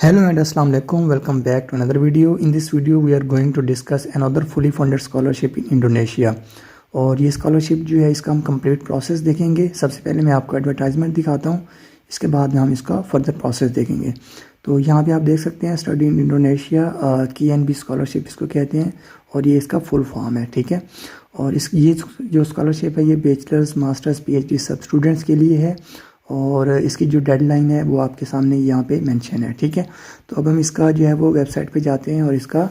Hello and Assalamu alaikum. Welcome back to another video. In this video we are going to discuss another fully funded scholarship in Indonesia. और ये scholarship जो है इसका हम complete process देखेंगे। सबसे पहले मैं आपको एडवर्टाइजमेंट दिखाता हूँ, इसके बाद में हम इसका फर्दर प्रोसेस देखेंगे। तो यहाँ पे आप देख सकते हैं study in Indonesia KNB scholarship इसको कहते हैं और ये इसका फुल फॉर्म है, ठीक है। और ये जो स्कॉलरशिप है ये बैचलर्स मास्टर्स PhD सब स्टूडेंट्स के लिए है और इसकी जो डेडलाइन है वो आपके सामने यहाँ पे मेंशन है, ठीक है। तो अब हम इसका जो है वो वेबसाइट पे जाते हैं और इसका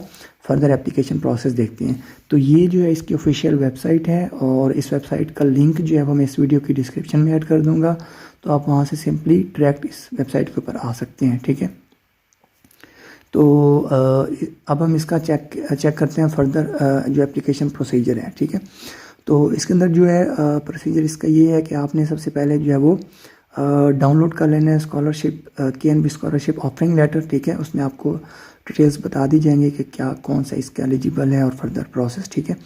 फर्दर एप्लीकेशन प्रोसेस देखते हैं। तो ये जो है इसकी ऑफिशियल वेबसाइट है और इस वेबसाइट का लिंक जो है वो मैं इस वीडियो की डिस्क्रिप्शन में ऐड कर दूँगा, तो आप वहाँ से सिंपली डायरेक्ट इस वेबसाइट के ऊपर आ सकते हैं, ठीक है। तो अब हम इसका चेक करते हैं फर्दर जो एप्लीकेशन प्रोसीजर है, ठीक है। तो इसके अंदर जो है प्रोसीजर इसका ये है कि आपने सबसे पहले जो है वो डाउनलोड कर लेना है scholarship KNB scholarship offering letter, ठीक है। उसमें आपको डिटेल्स बता दी जाएंगे कि क्या कौन सा इसके एलिजिबल है और फर्दर प्रोसेस, ठीक है।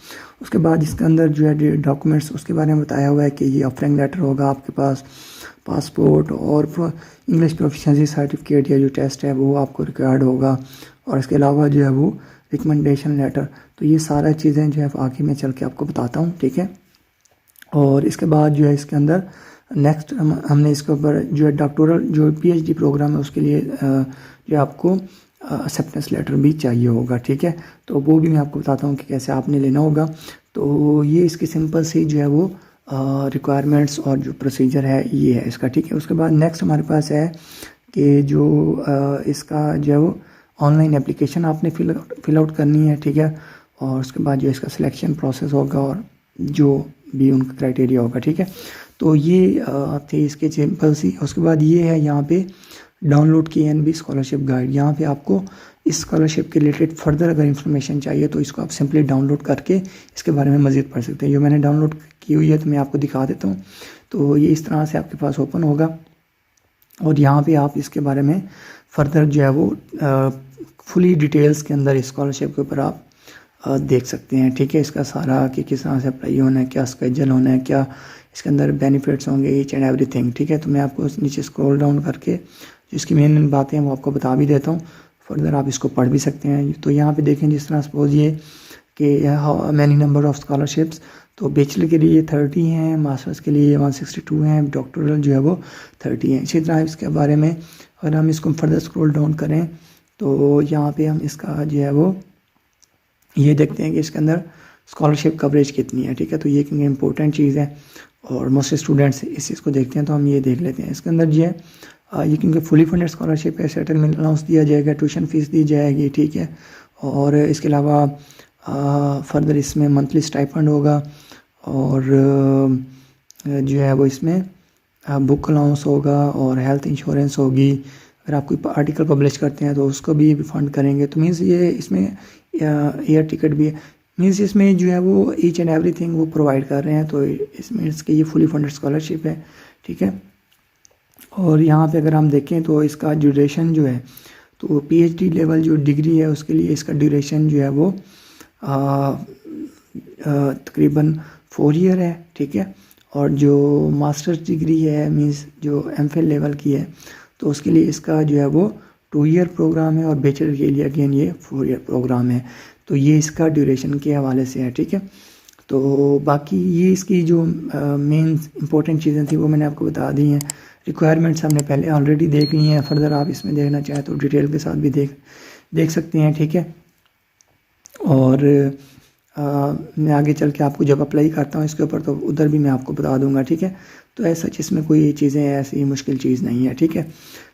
उसके बाद इसके अंदर जो है डॉक्यूमेंट्स उसके बारे में बताया हुआ है कि ये ऑफरिंग लेटर होगा, आपके पास पासपोर्ट और इंग्लिश प्रोफिशिएंसी सर्टिफिकेट या जो टेस्ट है वो आपको रिक्वायर्ड होगा और इसके अलावा जो है वो रिकमेंडेशन लेटर। तो ये सारा चीज़ें जो है आगे मैं चल के आपको बताता हूँ, ठीक है। और इसके बाद जो है इसके अंदर नेक्स्ट हमने इसके ऊपर जो है डॉक्टोरल जो PhD प्रोग्राम है उसके लिए जो आपको एक्सेप्टेंस लेटर भी चाहिए होगा, ठीक है। तो वो भी मैं आपको बताता हूँ कि कैसे आपने लेना होगा। तो ये इसकी सिंपल सी जो है वो रिक्वायरमेंट्स और जो प्रोसीजर है ये है इसका, ठीक है। उसके बाद नेक्स्ट हमारे पास है कि जो इसका जो है वो ऑनलाइन एप्लीकेशन आपने फिल आउट करनी है, ठीक है। और उसके बाद जो इसका सिलेक्शन प्रोसेस होगा और जो भी उनका क्राइटेरिया होगा, ठीक है। तो ये थे इसके सिंपल सी। उसके बाद ये है यहाँ पे डाउनलोड KNB स्कॉलरशिप गाइड। यहाँ पे आपको इस स्कॉलरशिप के रिलेटेड फर्दर अगर इन्फॉर्मेशन चाहिए तो इसको आप सिंपली डाउनलोड करके इसके बारे में मज़ीद पढ़ सकते हैं। जो मैंने डाउनलोड की हुई है तो मैं आपको दिखा देता हूँ। तो ये इस तरह से आपके पास ओपन होगा और यहाँ पे आप इसके बारे में फर्दर जो है वो फुली डिटेल्स के अंदर इस स्कॉलरशिप के ऊपर आप देख सकते हैं, ठीक है। इसका सारा कि किस तरह से अप्लाई होना है, क्या स्केजल होना है, क्या इसके अंदर बेनिफिट्स होंगे, ईच एंड एवरीथिंग, ठीक है। तो मैं आपको नीचे स्क्रॉल डाउन करके जो इसकी मेन बातें हैं वो आपको बता भी देता हूँ, फर्दर आप इसको पढ़ भी सकते हैं। तो यहाँ पे देखें जिस तरह सपोज ये कि how many number of scholarships, तो बैचलर के लिए 30 हैं, मास्टर्स के लिए 162 हैं, डॉक्टरल जो है वो 30 हैं। इसी तरह इसके बारे में अगर हम इसको फर्दर स्क्रॉल डाउन करें तो यहाँ पे हम इसका जो है वो ये देखते हैं कि इसके अंदर स्कॉलरशिप कवरेज कितनी है, ठीक है। तो ये क्योंकि इंपॉर्टेंट चीज़ है और मोस्ट स्टूडेंट्स इस चीज़ को देखते हैं, तो हम ये देख लेते हैं। इसके अंदर जो है ये क्योंकि फुली फंडेड स्कॉलरशिप है, सेटलमेंट अलाउंस दिया जाएगा, ट्यूशन फीस दी जाएगी, ठीक है। और इसके अलावा फर्दर इसमें मंथली स्टाइपेंड होगा और जो है वो इसमें बुक अलाउंस होगा और हेल्थ इंश्योरेंस होगी। अगर आप कोई आर्टिकल पब्लिश करते हैं तो उसको भी फंड करेंगे। तो मीन्स ये इसमें एयर टिकट भी है, मीन्स इसमें जो है वो ईच एंड एवरीथिंग वो प्रोवाइड कर रहे हैं। तो इसमें इसके ये फुली फंडेड स्कॉलरशिप है, ठीक है। और यहाँ पे अगर हम देखें तो इसका ड्यूरेशन जो है तो PhD लेवल जो डिग्री है उसके लिए इसका ड्यूरेशन जो है वो तकरीबन 4 ईयर है, ठीक है। और जो मास्टर्स डिग्री है मीन्स जो MPhil लेवल की है तो उसके लिए इसका जो है वो 2 ईयर प्रोग्राम है और बैचलर के लिए अगेन ये 4 ईयर प्रोग्राम है। तो ये इसका ड्यूरेशन के हवाले से है, ठीक है। तो बाकी ये इसकी जो मेन इंपॉर्टेंट चीज़ें थी वो मैंने आपको बता दी हैं। रिक्वायरमेंट्स हमने पहले ऑलरेडी देख ली हैं, फर्दर आप इसमें देखना चाहें तो डिटेल के साथ भी देख सकते हैं, ठीक है। और मैं आगे चल के आपको जब अप्लाई करता हूँ इसके ऊपर तो उधर भी मैं आपको बता दूंगा, ठीक है। तो ऐसा इसमें कोई चीज़ें ऐसी मुश्किल चीज़ नहीं है, ठीक है।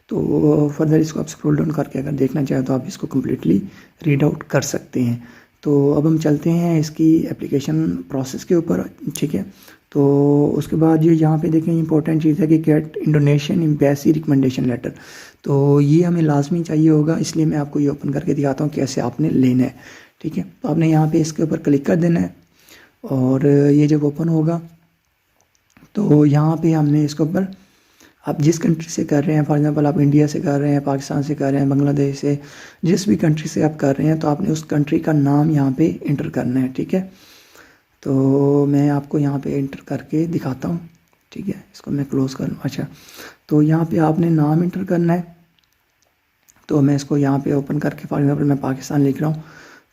तो फर्दर इसको आप स्क्रॉल डाउन करके अगर देखना चाहें तो आप इसको कम्प्लीटली रीड आउट कर सकते हैं। तो अब हम चलते हैं इसकी एप्लीकेशन प्रोसेस के ऊपर, ठीक है। तो उसके बाद ये यहाँ पे देखें इंपॉर्टेंट चीज़ है कि get Indonesian embassy recommendation letter. तो ये हमें लाजमी चाहिए होगा, इसलिए मैं आपको ये ओपन करके दिखाता हूँ कैसे आपने लेना है, ठीक है। तो आपने यहाँ पे इसके ऊपर क्लिक कर देना है और ये जब ओपन होगा तो यहाँ पे हमने इसके ऊपर आप जिस कंट्री से कर रहे हैं, फॉर एग्जांपल आप इंडिया से कर रहे हैं, पाकिस्तान से कर रहे हैं, बांग्लादेश से, जिस भी कंट्री से आप कर रहे हैं तो आपने उस कंट्री का नाम यहाँ पे इंटर करना है, ठीक है। तो मैं आपको यहाँ पे इंटर करके दिखाता हूँ, ठीक है। इसको मैं क्लोज़ कर लूँ। अच्छा, तो यहाँ पे आपने नाम इंटर करना है तो मैं इसको यहाँ पे ओपन करके, फॉर एग्जाम्पल मैं पाकिस्तान लिख रहा हूँ,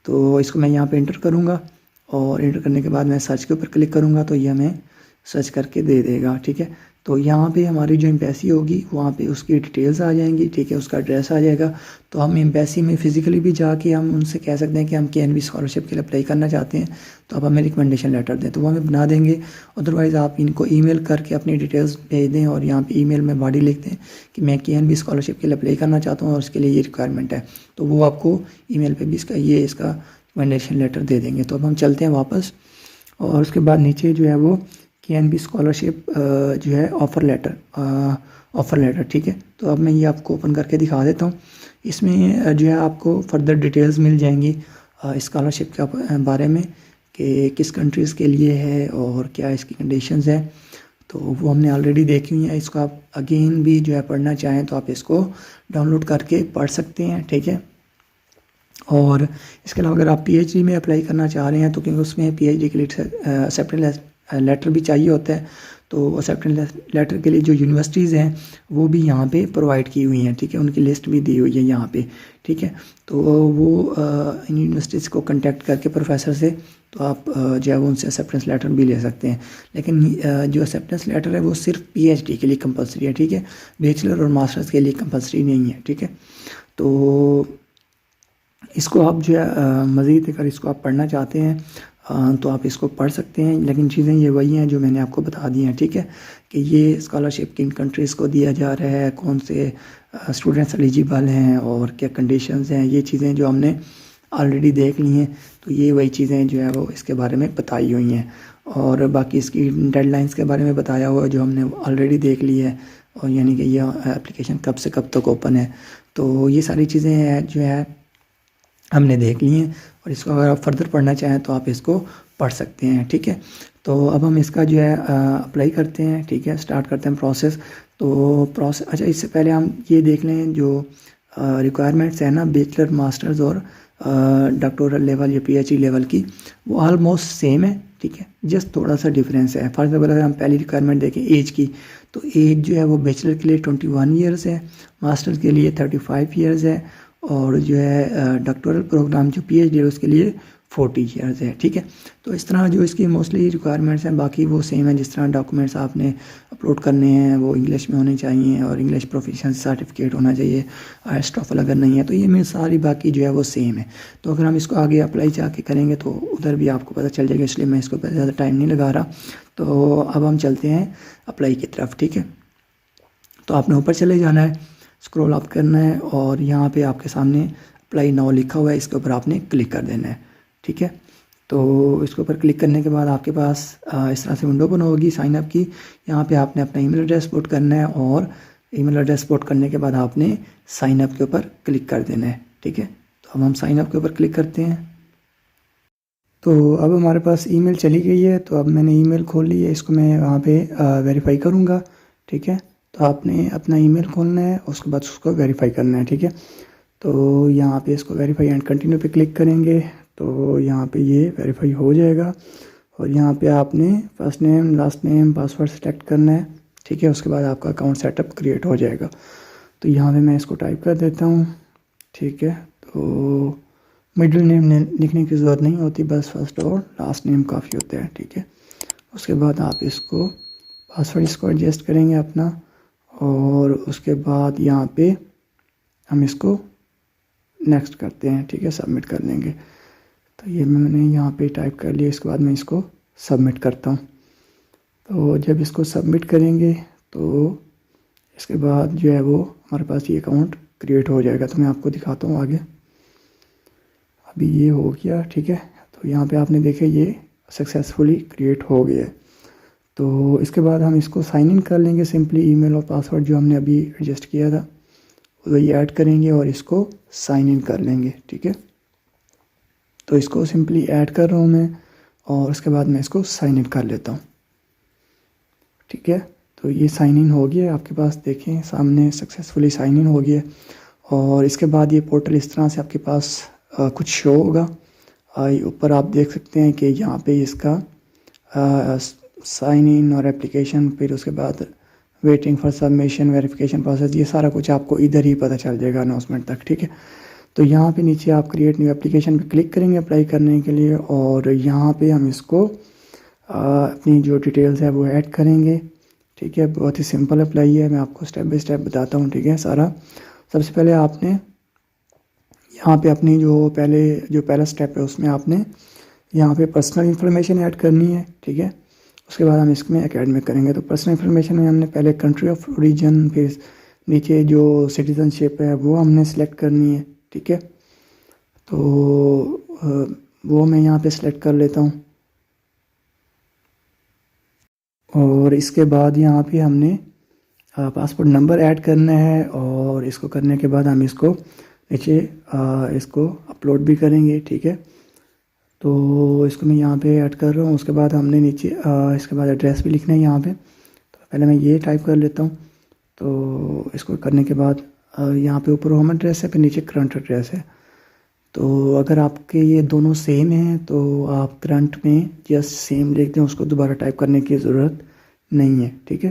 तो इसको मैं यहाँ पे इंटर करूँगा और इंटर करने के बाद मैं सर्च के ऊपर क्लिक करूँगा तो ये हमें सर्च करके दे देगा। ठीक है, तो यहाँ पे हमारी जो एम्बेसी होगी वहाँ पे उसकी डिटेल्स आ जाएंगी। ठीक है, उसका एड्रेस आ जाएगा। तो हम एम्बेसी में फ़िज़िकली भी जाके हम उनसे कह सकते हैं कि हम KNB स्कॉलरशिप के लिए अप्लाई करना चाहते हैं, तो आप हमें रिकमेंडेशन लेटर दें, तो वो हमें बना देंगे। अदरवाइज़ आप इनको ईमेल करके अपनी डिटेल्स भेज दें और यहाँ पे ईमेल में बॉडी लिख दें कि मैं KNB स्कॉलरशिप के लिए अप्लाई करना चाहता हूँ और उसके लिए ये रिक्वायरमेंट है, तो वो आपको ईमेल पे भी इसका रिकमेंडेशन लेटर दे देंगे। तो अब हम चलते हैं वापस, और उसके बाद नीचे जो है वो KNB स्कॉलरशिप जो है ऑफ़र लेटर। ठीक है, तो अब मैं ये आपको ओपन करके दिखा देता हूँ। इसमें जो है आपको फर्दर डिटेल्स मिल जाएंगी स्कॉलरशिप के बारे में कि किस कंट्रीज़ के लिए है और क्या इसकी कंडीशंस है, तो वो हमने ऑलरेडी देखी हुई है। इसको आप अगेन भी जो है पढ़ना चाहें तो आप इसको डाउनलोड करके पढ़ सकते हैं। ठीक है, और इसके अलावा अगर आप PhD में अप्लाई करना चाह रहे हैं तो क्योंकि उसमें PhD के लिए एक्सेप्टेंस लेटर भी चाहिए होता है, तो एक्सेप्टेंस लेटर के लिए जो यूनिवर्सिटीज़ हैं वो भी यहाँ पे प्रोवाइड की हुई हैं। ठीक है, उनकी लिस्ट भी दी हुई है यहाँ पे। ठीक है, तो वो इन यूनिवर्सिटीज़ को कांटेक्ट करके प्रोफेसर से, तो आप जो है वो उनसे एक्सेप्टेंस लेटर भी ले सकते हैं। लेकिन जो एक्सेप्टेंस लेटर है वो सिर्फ PhD के लिए कंपलसरी है। ठीक है, बैचलर और मास्टर्स के लिए कंपलसरी नहीं है। ठीक है, तो इसको आप जो है मज़ीद अगर इसको आप पढ़ना चाहते हैं तो आप इसको पढ़ सकते हैं, लेकिन चीज़ें ये वही हैं जो मैंने आपको बता दी हैं। ठीक है, कि ये स्कॉलरशिप किन कंट्रीज़ को दिया जा रहा है, कौन से स्टूडेंट्स एलिजिबल हैं और क्या कंडीशंस हैं, ये चीज़ें जो हमने ऑलरेडी देख ली हैं, तो ये वही चीज़ें जो है वो इसके बारे में बताई हुई हैं। और बाकी इसकी डेडलाइंस के बारे में बताया हुआ है जो हमने ऑलरेडी देख ली है, और यानी कि ये एप्लीकेशन कब से कब तक ओपन है, तो ये सारी चीज़ें जो है हमने देख ली हैं। और इसको अगर आप फर्दर पढ़ना चाहें तो आप इसको पढ़ सकते हैं। ठीक है, तो अब हम इसका जो है अप्लाई करते हैं। ठीक है, स्टार्ट करते हैं प्रोसेस। तो प्रोसेस, अच्छा इससे पहले हम ये देख लें जो रिक्वायरमेंट्स है ना बैचलर, मास्टर्स और डॉक्टोरल लेवल या PhD लेवल की, वो ऑलमोस्ट सेम है। ठीक है, जस्ट थोड़ा सा डिफरेंस है। फॉर एग्जाम्पल अगर हम पहली रिक्वायरमेंट देखें एज की, तो एज जो है वो बैचलर के लिए 21 ईयर्स है, मास्टर्स के लिए 35 ईयर्स है, और जो है डॉक्टोरल प्रोग्राम जो PhD है उसके लिए 40 ईयर्स है। ठीक है, तो इस तरह जो इसकी मोस्टली रिक्वायरमेंट्स हैं बाकी वो सेम है। जिस तरह डॉक्यूमेंट्स आपने अपलोड करने हैं वो इंग्लिश में होने चाहिए और इंग्लिश प्रोफिशिएंसी सर्टिफिकेट होना चाहिए, IELTS TOEFL अगर नहीं है तो ये मेरी सारी बाकी जो है वो सेम है। तो अगर हम इसको आगे अप्लाई जाके करेंगे तो उधर भी आपको पता चल जाएगा, इसलिए मैं इसको ज़्यादा टाइम नहीं लगा रहा। तो अब हम चलते हैं अप्लाई की तरफ। ठीक है, तो आपने ऊपर चले जाना है, स्क्रॉल अप करना है और यहाँ पे आपके सामने अप्लाई नाउ लिखा हुआ है, इसके ऊपर आपने क्लिक कर देना है। ठीक है, तो इसके ऊपर क्लिक करने के बाद आपके पास इस तरह से विंडो ओपन होगी साइन अप की। यहाँ पे आपने अपना ईमेल एड्रेस पुट करना है और ईमेल एड्रेस पुट करने के बाद आपने साइन अप के ऊपर क्लिक कर देना है। ठीक है, तो अब हम साइन अप के ऊपर क्लिक करते हैं। तो अब हमारे पास ईमेल चली गई है, तो अब मैंने ईमेल खोल ली है, इसको मैं वहाँ पे वेरीफाई करूँगा। ठीक है, तो आपने अपना ईमेल खोलना है, उसके बाद उसको वेरीफाई करना है। ठीक है, तो यहाँ पे इसको वेरीफाई एंड कंटिन्यू पे क्लिक करेंगे तो यहाँ पे ये वेरीफाई हो जाएगा। और यहाँ पे आपने first name, last name, password select करना है। ठीक है, उसके बाद आपका अकाउंट सेटअप क्रिएट हो जाएगा। तो यहाँ पे मैं इसको टाइप कर देता हूँ। ठीक है, तो मिडिल नेम लिखने की ज़रूरत नहीं होती, बस फर्स्ट और लास्ट नेम काफ़ी होता है। ठीक है, उसके बाद आप इसको पासवर्ड इसको एडजस्ट करेंगे अपना, और उसके बाद यहाँ पे हम इसको नेक्स्ट करते हैं। ठीक है, सबमिट कर देंगे। तो ये मैंने यहाँ पे टाइप कर लिया, इसके बाद मैं इसको सबमिट करता हूँ। तो जब इसको सबमिट करेंगे तो इसके बाद जो है वो हमारे पास ये अकाउंट क्रिएट हो जाएगा। तो मैं आपको दिखाता हूँ आगे। अभी ये हो गया। ठीक है, तो यहाँ पे आपने देखे ये सक्सेसफुली क्रिएट हो गया है। तो इसके बाद हम इसको साइन इन कर लेंगे। सिंपली ईमेल और पासवर्ड जो हमने अभी एडजस्ट किया था वही ऐड करेंगे और इसको साइन इन कर लेंगे। ठीक है, तो इसको सिंपली ऐड कर रहा हूँ मैं, और उसके बाद मैं इसको साइन इन कर लेता हूँ। ठीक है, तो ये साइन इन हो गया आपके पास, देखें सामने सक्सेसफुली साइन इन हो गया। और इसके बाद ये पोर्टल इस तरह से आपके पास कुछ शो होगा। ऊपर आप देख सकते हैं कि यहाँ पे इसका साइन इन और एप्लीकेशन, फिर उसके बाद waiting for submission, verification process, ये सारा कुछ आपको इधर ही पता चल जाएगा अनाउंसमेंट तक, ठीक है। तो यहाँ पे नीचे आप क्रिएट न्यू एप्लीकेशन पे क्लिक करेंगे अप्लाई करने के लिए, और यहाँ पे हम इसको अपनी जो डिटेल्स है वो ऐड करेंगे, ठीक है। बहुत ही सिंपल अप्लाई है, मैं आपको स्टेप बाय स्टेप बताता हूँ, ठीक है सारा। सबसे पहले आपने यहाँ पे अपनी जो पहला स्टेप है उसमें आपने यहाँ पे पर्सनल इन्फॉर्मेशन ऐड करनी है, ठीक है। उसके बाद हम इसमें एकेडमिक करेंगे। तो पर्सनल इन्फॉर्मेशन में हमने पहले कंट्री ऑफ ओरिजिन, फिर नीचे जो सिटीजनशिप है वो हमने सेलेक्ट करनी है, ठीक है। तो वो मैं यहाँ पे सेलेक्ट कर लेता हूँ, और इसके बाद यहाँ पे हमने पासपोर्ट नंबर ऐड करना है, और इसको करने के बाद हम इसको नीचे इसको अपलोड भी करेंगे, ठीक है। तो इसको मैं यहाँ पे ऐड कर रहा हूँ। उसके बाद हमने नीचे इसके बाद एड्रेस भी लिखना है यहाँ पे। तो पहले मैं ये टाइप कर लेता हूँ। तो इसको करने के बाद यहाँ पे ऊपर होम एड्रेस है, फिर नीचे करंट एड्रेस है। तो अगर आपके ये दोनों सेम हैं तो आप करंट में जस्ट सेम लिख दें, उसको दोबारा टाइप करने की ज़रूरत नहीं है, ठीक है।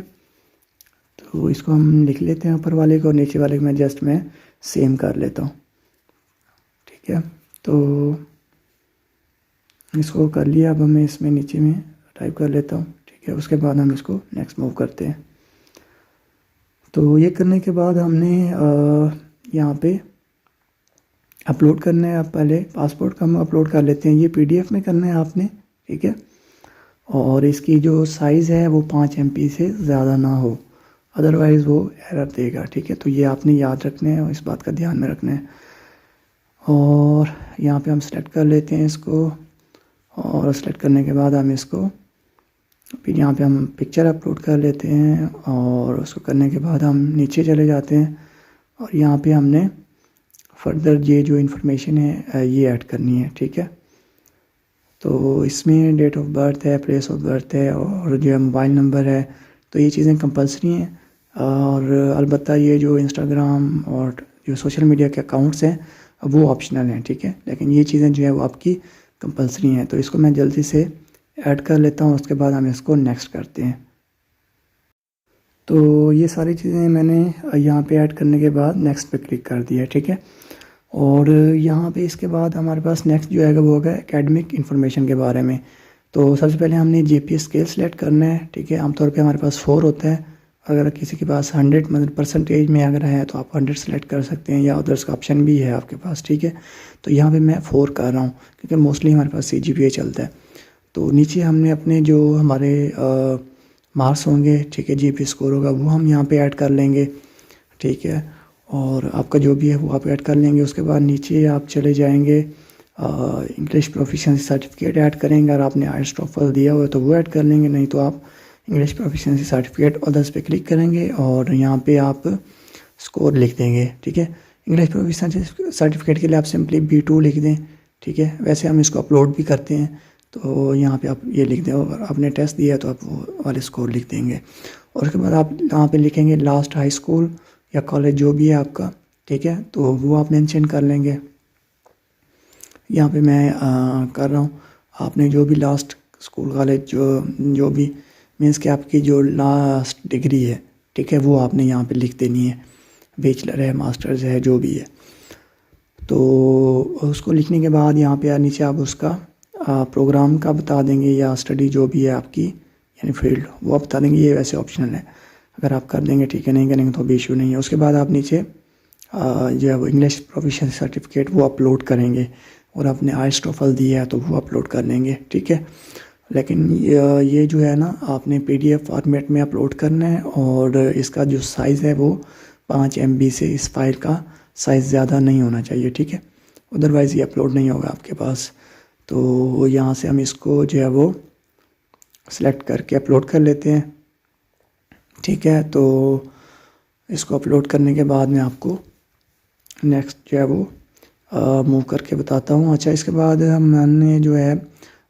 तो इसको हम लिख लेते हैं ऊपर वाले को, और नीचे वाले को मैं सेम कर लेता हूँ, ठीक है। तो इसको कर लिया। अब मैं इसमें नीचे में टाइप कर लेता हूँ, ठीक है। उसके बाद हम इसको नेक्स्ट मूव करते हैं। तो ये करने के बाद हमने यहाँ पे अपलोड करना है। अब पहले पासपोर्ट का हम अपलोड कर लेते हैं। ये PDF में करना है आपने, ठीक है। और इसकी जो साइज़ है वो 5 MB से ज़्यादा ना हो, अदरवाइज़ वो एरर देगा, ठीक है। तो ये आपने याद रखना है और इस बात का ध्यान में रखना है। और यहाँ पे हम सेलेक्ट कर लेते हैं इसको, और सेलेक्ट करने के बाद हम इसको फिर यहाँ पे हम पिक्चर अपलोड कर लेते हैं, और उसको करने के बाद हम नीचे चले जाते हैं, और यहाँ पे हमने फर्दर ये जो इन्फॉर्मेशन है ये ऐड करनी है, ठीक है। तो इसमें डेट ऑफ बर्थ है, प्लेस ऑफ बर्थ है, और जो है मोबाइल नंबर है। तो ये चीज़ें कंपलसरी हैं, और अलबत्ता ये जो इंस्टाग्राम और जो सोशल मीडिया के अकाउंट्स हैं वो ऑप्शनल हैं, ठीक है। लेकिन ये चीज़ें जो है वो आपकी कंपलसरी हैं। तो इसको मैं जल्दी से ऐड कर लेता हूँ, उसके बाद हम इसको नेक्स्ट करते हैं। तो ये सारी चीज़ें मैंने यहाँ पे ऐड करने के बाद नेक्स्ट पे क्लिक कर दिया, ठीक है। और यहाँ पे इसके बाद हमारे पास नेक्स्ट जो है वो होगा एकेडमिक इन्फॉर्मेशन के बारे में। तो सबसे पहले हमने GPA स्केल सेलेक्ट करना है, ठीक है। आमतौर पे हमारे पास 4 होता है। अगर किसी के पास 100 मतलब परसेंटेज में अगर है तो आप 100 सेलेक्ट कर सकते हैं, या अदर्स का ऑप्शन भी है आपके पास, ठीक है। तो यहाँ पे मैं 4 कर रहा हूँ, क्योंकि मोस्टली हमारे पास CGPA चलता है। तो नीचे हमने अपने जो हमारे मार्क्स होंगे, ठीक है, GPA स्कोर होगा, वो हम यहाँ पे ऐड कर लेंगे, ठीक है। और आपका जो भी है वो आप ऐड कर लेंगे। उसके बाद नीचे आप चले जाएंगे, इंग्लिश प्रोफिशिएंसी सर्टिफिकेट ऐड करेंगे। अगर आपने IELTS TOEFL दिया हुआ है तो वो ऐड कर लेंगे, नहीं तो आप इंग्लिश प्रोफिशिएंसी सर्टिफिकेट अदर्स पे क्लिक करेंगे, और यहाँ पे आप स्कोर लिख देंगे, ठीक है। इंग्लिश प्रोफिशिएंसी सर्टिफिकेट के लिए आप सिंपली B2 लिख दें, ठीक है। वैसे हम इसको अपलोड भी करते हैं, तो यहाँ पे आप ये लिख दें, और आपने टेस्ट दिया है तो आप वो वाले स्कोर लिख देंगे। और उसके बाद आप यहाँ पे लिखेंगे लास्ट हाई स्कूल या कॉलेज जो भी है आपका, ठीक है। तो वो आप मेंशन कर लेंगे। यहाँ पे मैं कर रहा हूँ। आपने जो भी लास्ट स्कूल कॉलेज जो भी मीन्स कि आपकी जो लास्ट डिग्री है, ठीक है, वो आपने यहाँ पे लिख देनी है। बैचलर है, मास्टर्स है, जो भी है। तो उसको लिखने के बाद यहाँ पे नीचे आप उसका प्रोग्राम का बता देंगे, या स्टडी जो भी है आपकी यानी फील्ड वो आप बता देंगे। ये वैसे ऑप्शनल है, अगर आप कर देंगे ठीक है, नहीं करेंगे तो भी इशू नहीं है। उसके बाद आप नीचे जो है वो इंग्लिश प्रोफिशिएंसी सर्टिफिकेट वो अपलोड करेंगे, और आपने IELTS TOEFL दिया है तो वो अपलोड कर लेंगे, ठीक है। लेकिन ये जो है ना आपने PDF फॉर्मेट में अपलोड करना है, और इसका जो साइज़ है वो 5 MB से इस फाइल का साइज़ ज़्यादा नहीं होना चाहिए, ठीक है। अदरवाइज़ ये अपलोड नहीं होगा आपके पास। तो यहाँ से हम इसको जो है वो सेलेक्ट करके अपलोड कर लेते हैं, ठीक है। तो इसको अपलोड करने के बाद मैं आपको नेक्स्ट जो है वो मूव करके बताता हूँ। अच्छा, इसके बाद हमने जो है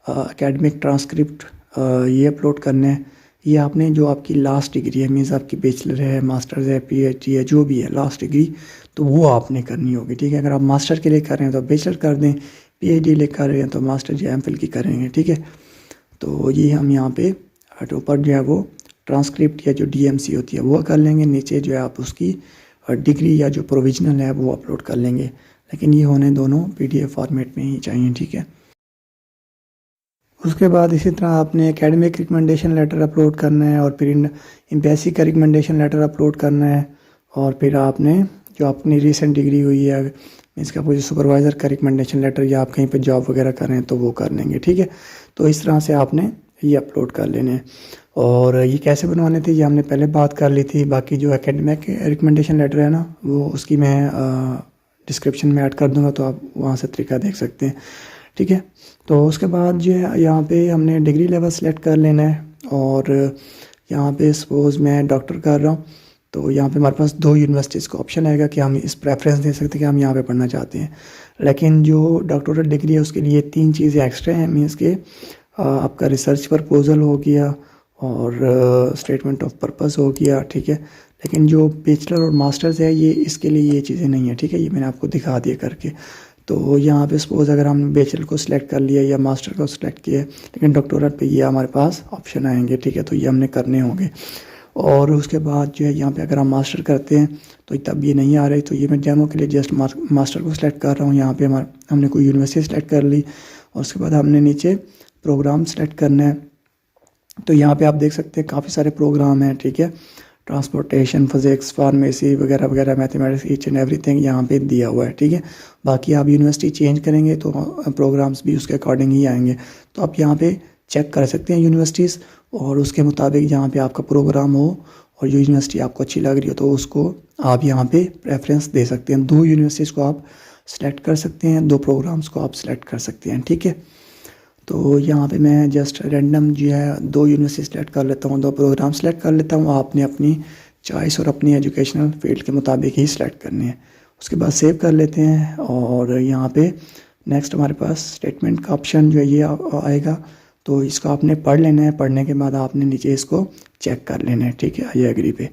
एकेडमिक ट्रांसक्रिप्ट ये अपलोड करने हैं। ये आपने जो आपकी लास्ट डिग्री है, मीन्स आपकी बैचलर है, मास्टर्स है, PhD है, जो भी है लास्ट डिग्री, तो वो आपने करनी होगी, ठीक है। अगर आप मास्टर के लिए कर रहे हैं तो बैचलर कर दें, PhD ले कर रहे हैं तो मास्टर या MPhil की करेंगे, ठीक है। तो ये हम यहाँ पे ऊपर जो है वो ट्रांसक्रिप्ट या जो DMC होती है वो कर लेंगे। नीचे जो है आप उसकी डिग्री या जो प्रोविजनल है वो अपलोड कर लेंगे, लेकिन ये होने दोनों PDF फॉर्मेट में ही चाहिए, ठीक है। उसके बाद इसी तरह आपने एकेडमिक रिकमेंडेशन लेटर अपलोड करना है और फिर एम्बेसी का रिकमेंडेशन लेटर अपलोड करना है, और फिर आपने जो अपनी रिसेंट डिग्री हुई है इसका कोई सुपरवाइज़र का रिकमेंडेशन लेटर या आप कहीं पे जॉब वगैरह कर रहे हैं तो वो कर लेंगे, ठीक है। तो इस तरह से आपने ये अपलोड कर लेने हैं। और ये कैसे बनवाने थे ये हमने पहले बात कर ली थी। बाकी जो एकेडमिक रिकमेंडेशन लेटर है ना वो उसकी मैं डिस्क्रिप्शन में ऐड कर दूँगा, तो आप वहाँ से तरीका देख सकते हैं, ठीक है। तो उसके बाद जो है यहाँ पे हमने डिग्री लेवल सेलेक्ट कर लेना है, और यहाँ पे सपोज़ मैं डॉक्टर कर रहा हूँ तो यहाँ पे हमारे पास 2 यूनिवर्सिटीज़ का ऑप्शन आएगा कि हम इस प्रेफरेंस दे सकते हैं कि हम यहाँ पे पढ़ना चाहते हैं। लेकिन जो डॉक्टोरल डिग्री है उसके लिए 3 चीज़ें एक्स्ट्रा हैं, मीन्स के आपका रिसर्च प्रपोजल हो गया और स्टेटमेंट ऑफ पर्पस हो गया, ठीक है। लेकिन जो बैचलर और मास्टर्स है ये इसके लिए ये चीज़ें नहीं है, ठीक है। ये मैंने आपको दिखा दिया करके। तो यहाँ पे सपोज़ अगर हमने बैचलर को सिलेक्ट कर लिया या मास्टर को सिलेक्ट किया, लेकिन डॉक्टोरेट पे ये हमारे पास ऑप्शन आएंगे, ठीक है। तो ये हमने करने होंगे। और उसके बाद जो है यहाँ पे अगर हम मास्टर करते हैं तो तब ये नहीं आ रही, तो ये मैं डेमो के लिए जस्ट मास्टर को सिलेक्ट कर रहा हूँ। यहाँ पे हमने कोई यूनिवर्सिटी सेलेक्ट कर ली, और उसके बाद हमने नीचे प्रोग्राम सेलेक्ट करना है। तो यहाँ पे आप देख सकते हैं काफ़ी सारे प्रोग्राम हैं, ठीक है। ट्रांसपोर्टेशन, फिजिक्स, फार्मेसी वगैरह वगैरह, मैथमेटिक्स, ईच एंड एवरीथिंग यहाँ पे दिया हुआ है, ठीक है। बाकी आप यूनिवर्सिटी चेंज करेंगे तो प्रोग्राम्स भी उसके अकॉर्डिंग ही आएंगे। तो आप यहाँ पे चेक कर सकते हैं यूनिवर्सिटीज़, और उसके मुताबिक जहाँ पे आपका प्रोग्राम हो और जो यूनिवर्सिटी आपको अच्छी लग रही हो तो उसको आप यहाँ पे प्रेफरेंस दे सकते हैं। 2 यूनिवर्सिटीज़ को आप सेलेक्ट कर सकते हैं, 2 प्रोग्राम्स को आप सेलेक्ट कर सकते हैं, ठीक है। तो यहाँ पे मैं जस्ट रैंडम जो है 2 यूनिवर्सिटी सेलेक्ट कर लेता हूँ, 2 प्रोग्राम सेलेक्ट कर लेता हूँ। आपने अपनी चॉइस और अपनी एजुकेशनल फील्ड के मुताबिक ही सिलेक्ट करने हैं। उसके बाद सेव कर लेते हैं, और यहाँ पे नेक्स्ट हमारे पास स्टेटमेंट का ऑप्शन जो है ये आएगा। तो इसको आपने पढ़ लेना है, पढ़ने के बाद आपने नीचे इसको चेक कर लेना है, ठीक है, आई एग्री पे।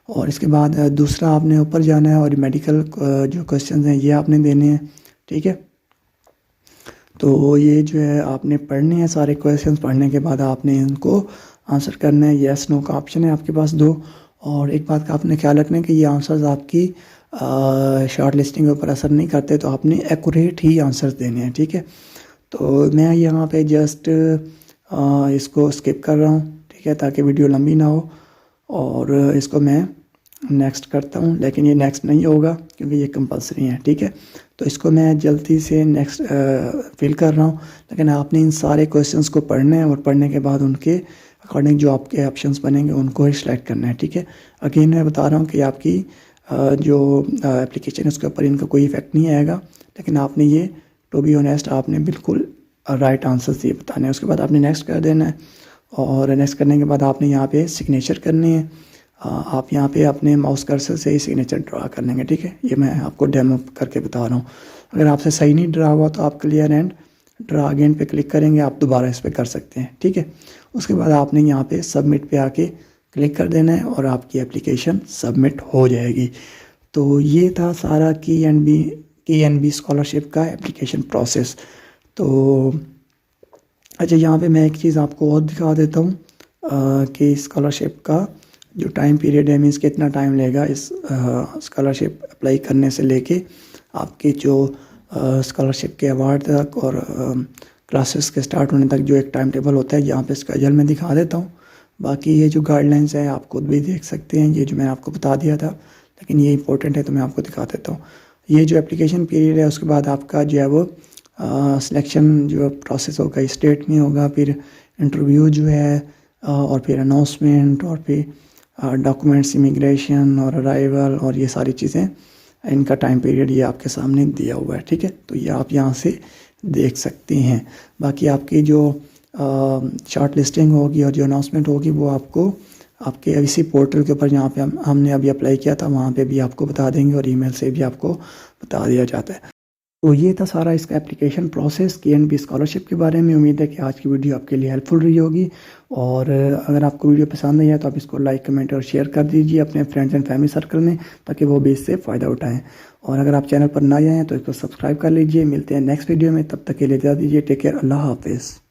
और इसके बाद दूसरा आपने ऊपर जाना है और मेडिकल जो क्वेश्चन हैं ये आपने देने हैं, ठीक है। तो ये जो है आपने पढ़ने हैं सारे क्वेश्चंस। पढ़ने के बाद आपने इनको आंसर करना है। येस नो का ऑप्शन है आपके पास 2। और एक बात का आपने ख्याल रखना है कि ये आंसर्स आपकी शॉर्ट लिस्टिंग के ऊपर असर नहीं करते, तो आपने एक्यूरेट ही आंसर्स देने हैं, ठीक है। तो मैं यहाँ पे जस्ट इसको स्किप कर रहा हूँ, ठीक है, ताकि वीडियो लंबी ना हो। और इसको मैं नेक्स्ट करता हूँ, लेकिन ये नेक्स्ट नहीं होगा क्योंकि ये कंपलसरी है, ठीक है। तो इसको मैं जल्दी से नेक्स्ट फिल कर रहा हूँ, लेकिन आपने इन सारे क्वेश्चंस को पढ़ना है, और पढ़ने के बाद उनके अकॉर्डिंग जो आपके ऑप्शंस बनेंगे उनको ही सिलेक्ट करना है, ठीक है। अगेन मैं बता रहा हूँ कि आपकी जो एप्लीकेशन है उसके ऊपर इनका कोई इफेक्ट नहीं आएगा, लेकिन आपने ये टू बी ऑनेस्ट आपने बिल्कुल राइट आंसर्स ये बताने हैं। उसके बाद आपने नेक्स्ट कर देना है, और नेक्स्ट करने के बाद आपने यहाँ पे सिग्नेचर करनी है। आप यहाँ पे अपने माउस कर्सर से ही सिग्नेचर ड्रा कर लेंगे, ठीक है। ये मैं आपको डेमो करके बता रहा हूँ। अगर आपसे सही नहीं ड्रा हुआ तो आप क्लियर एंड ड्रा अगेन पे क्लिक करेंगे, आप दोबारा इस पर कर सकते हैं, ठीक है। उसके बाद आपने यहाँ पे सबमिट पे आके क्लिक कर देना है और आपकी एप्लीकेशन सबमिट हो जाएगी। तो ये था सारा KNB स्कॉलरशिप का एप्लीकेशन प्रोसेस। तो अच्छा, यहाँ पे मैं एक चीज़ आपको और दिखा देता हूँ कि स्कॉलरशिप का जो टाइम पीरियड है, मीन्स कितना टाइम लेगा इस स्कॉलरशिप अप्लाई करने से लेके आपके जो स्कॉलरशिप के अवार्ड तक और क्लासेस के स्टार्ट होने तक जो एक टाइम टेबल होता है, यहाँ पे स्केड्यूल में दिखा देता हूँ। बाकी ये जो गाइडलाइंस है आप खुद भी देख सकते हैं, ये जो मैंने आपको बता दिया था, लेकिन ये इंपॉर्टेंट है तो मैं आपको दिखा देता हूँ। ये जो एप्लीकेशन पीरियड है उसके बाद आपका जो है वो सिलेक्शन जो प्रोसेस होगा स्टेट में होगा, फिर इंटरव्यू जो है, और फिर अनाउंसमेंट, और फिर डॉक्यूमेंट्स, इमिग्रेशन और अराइवल, और ये सारी चीज़ें, इनका टाइम पीरियड ये आपके सामने दिया हुआ है, ठीक है। तो ये आप यहाँ से देख सकते हैं। बाकी आपकी जो शॉर्ट लिस्टिंग होगी और जो अनाउंसमेंट होगी वो आपको आपके इसी पोर्टल के ऊपर जहाँ पे हमने अभी अप्लाई किया था वहाँ पे भी आपको बता देंगे, और ईमेल से भी आपको बता दिया जाता है। तो ये था सारा इसका एप्लीकेशन प्रोसेस KNB स्कॉलरशिप के बारे में। उम्मीद है कि आज की वीडियो आपके लिए हेल्पफुल रही होगी, और अगर आपको वीडियो पसंद आई है तो आप इसको लाइक, कमेंट और शेयर कर दीजिए अपने फ्रेंड्स एंड फैमिली सर्कल में, ताकि वो भी इससे फ़ायदा उठाएं। और अगर आप चैनल पर नए आए हैं तो इसको सब्सक्राइब कर लीजिए। मिलते हैं नेक्स्ट वीडियो में, तब तक के लिए इजाज़त दीजिए। टेक केयर, अल्लाह हाफिज़।